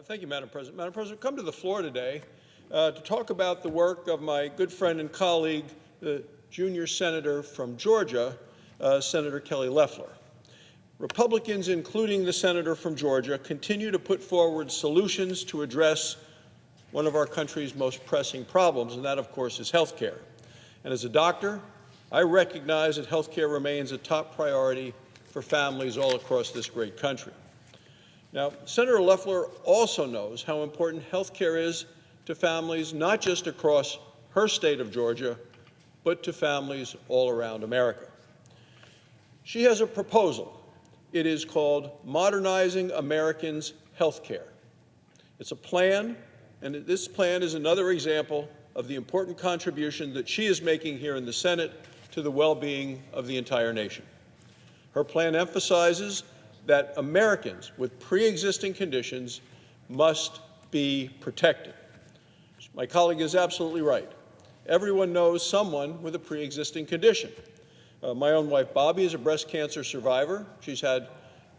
Thank you, Madam President. Madam President, I've come to the floor today to talk about the work of my good friend and colleague, the junior senator from Georgia, Senator Kelly Loeffler. Republicans, including the senator from Georgia, continue to put forward solutions to address one of our country's most pressing problems, and that, of course, is health care. And as a doctor, I recognize that health care remains a top priority for families all across this great country. Now, Senator Loeffler also knows how important health care is to families not just across her state of Georgia, but to families all around America. She has a proposal. It is called Modernizing Americans' Health Care. It's a plan, and this plan is another example of the important contribution that she is making here in the Senate to the well-being of the entire nation. Her plan emphasizes that Americans with pre-existing conditions must be protected. My colleague is absolutely right. Everyone knows someone with a pre-existing condition. My own wife, Bobby, is a breast cancer survivor. She's had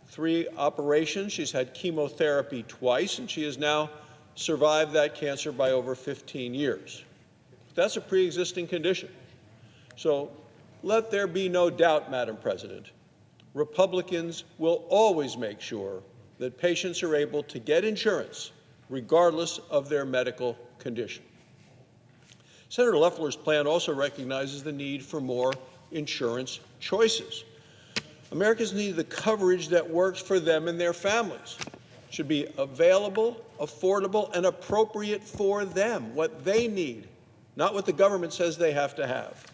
3 operations. She's had chemotherapy twice, and she has now survived that cancer by over 15 years. That's a pre-existing condition. So let there be no doubt, Madam President, Republicans will always make sure that patients are able to get insurance regardless of their medical condition. Senator Loeffler's plan also recognizes the need for more insurance choices. Americans need the coverage that works for them and their families. It should be available, affordable, and appropriate for them, what they need, not what the government says they have to have.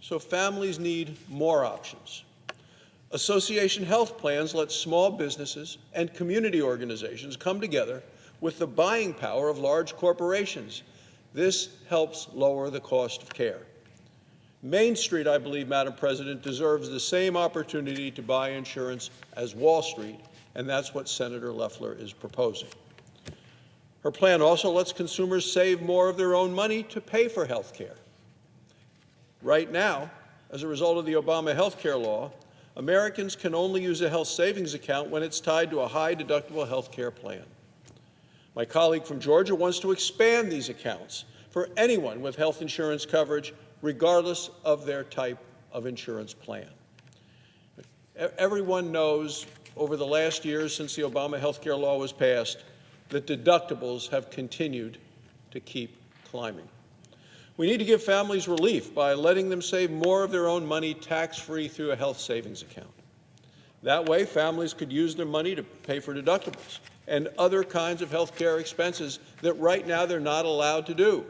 So families need more options. Association health plans let small businesses and community organizations come together with the buying power of large corporations. This helps lower the cost of care. Main Street, I believe, Madam President, deserves the same opportunity to buy insurance as Wall Street, and that's what Senator Loeffler is proposing. Her plan also lets consumers save more of their own money to pay for health care. Right now, as a result of the Obama health care law, Americans can only use a health savings account when it's tied to a high-deductible health care plan. My colleague from Georgia wants to expand these accounts for anyone with health insurance coverage, regardless of their type of insurance plan. Everyone knows over the last years since the Obama health care law was passed that deductibles have continued to keep climbing. We need to give families relief by letting them save more of their own money tax-free through a health savings account. That way, families could use their money to pay for deductibles and other kinds of health care expenses that right now they're not allowed to do.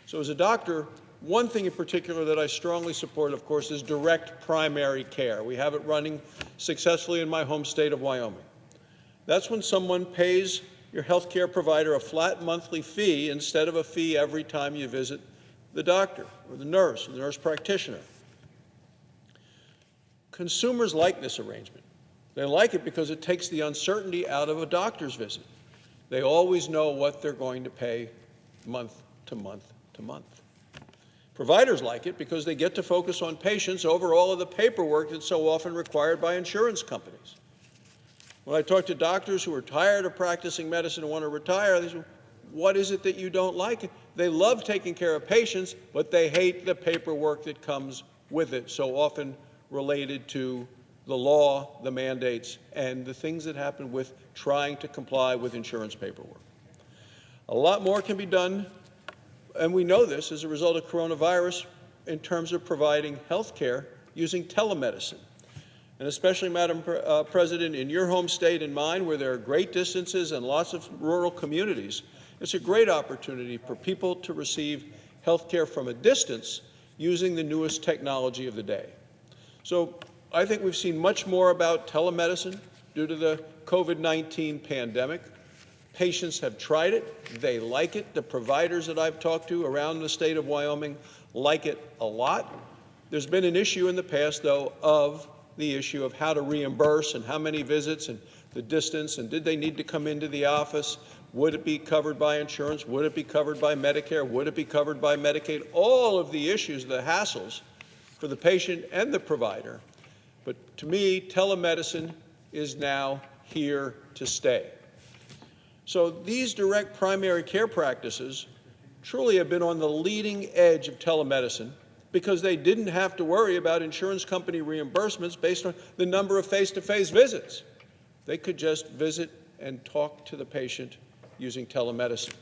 So as a doctor, one thing in particular that I strongly support, of course, is direct primary care. We have it running successfully in my home state of Wyoming. That's when someone pays your health care provider a flat monthly fee instead of a fee every time you visit the doctor or the nurse practitioner. Consumers like this arrangement. They like it because it takes the uncertainty out of a doctor's visit. They always know what they're going to pay month to month to month. Providers like it because they get to focus on patients over all of the paperwork that's so often required by insurance companies. When I talk to doctors who are tired of practicing medicine and want to retire, they say, what is it that you don't like? They love taking care of patients, but they hate the paperwork that comes with it, so often related to the law, the mandates, and the things that happen with trying to comply with insurance paperwork. A lot more can be done, and we know this as a result of coronavirus in terms of providing health care using telemedicine. And especially, Madam President, in your home state and mine, where there are great distances and lots of rural communities, it's a great opportunity for people to receive health care from a distance using the newest technology of the day. So I think we've seen much more about telemedicine due to the COVID-19 pandemic. Patients have tried it. They like it. The providers that I've talked to around the state of Wyoming like it a lot. There's been an issue in the past, though, of the issue of how to reimburse and how many visits and the distance, and did they need to come into the office? Would it be covered by insurance? Would it be covered by Medicare? Would it be covered by Medicaid? All of the issues, the hassles for the patient and the provider. But to me, telemedicine is now here to stay. So these direct primary care practices truly have been on the leading edge of telemedicine because they didn't have to worry about insurance company reimbursements based on the number of face-to-face visits. They could just visit and talk to the patient using telemedicine.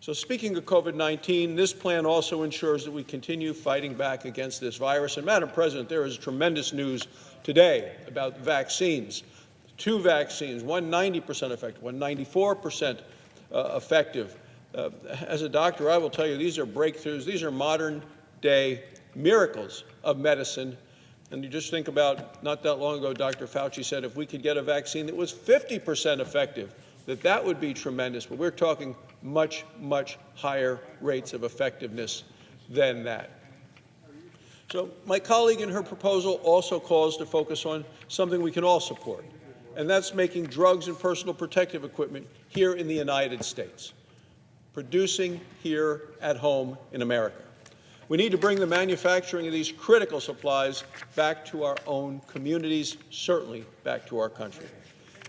So speaking of COVID-19, this plan also ensures that we continue fighting back against this virus. And Madam President, there is tremendous news today about vaccines. 2 vaccines, one 90% effective, one 94% effective. As a doctor, I will tell you, these are breakthroughs. These are modern-day miracles of medicine. And you just think about, not that long ago, Dr. Fauci said if we could get a vaccine that was 50% effective, that would be tremendous. But we're talking much, much higher rates of effectiveness than that. So my colleague in her proposal also calls to focus on something we can all support, and that's making drugs and personal protective equipment here in the United States, producing here at home in America. We need to bring the manufacturing of these critical supplies back to our own communities, certainly back to our country.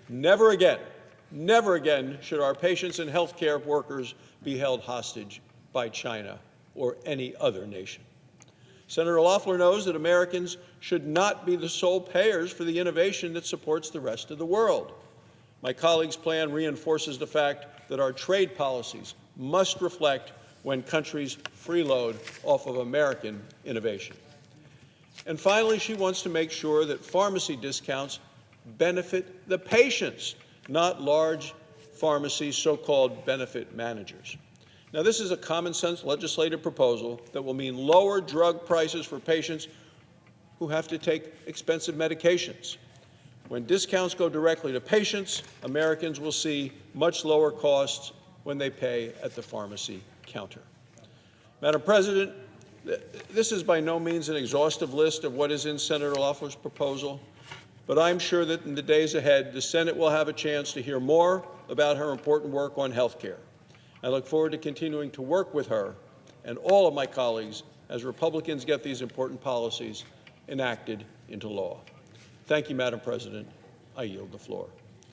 Never again should our patients and healthcare workers be held hostage by China or any other nation. Senator Loeffler knows that Americans should not be the sole payers for the innovation that supports the rest of the world. My colleague's plan reinforces the fact that our trade policies must reflect when countries freeload off of American innovation. And finally, she wants to make sure that pharmacy discounts benefit the patients, not large pharmacies' so-called benefit managers. Now, this is a common-sense legislative proposal that will mean lower drug prices for patients who have to take expensive medications. When discounts go directly to patients, Americans will see much lower costs when they pay at the pharmacy counter. Madam President, this is by no means an exhaustive list of what is in Senator Loeffler's proposal, but I'm sure that in the days ahead, the Senate will have a chance to hear more about her important work on health care. I look forward to continuing to work with her and all of my colleagues as Republicans get these important policies enacted into law. Thank you, Madam President. I yield the floor.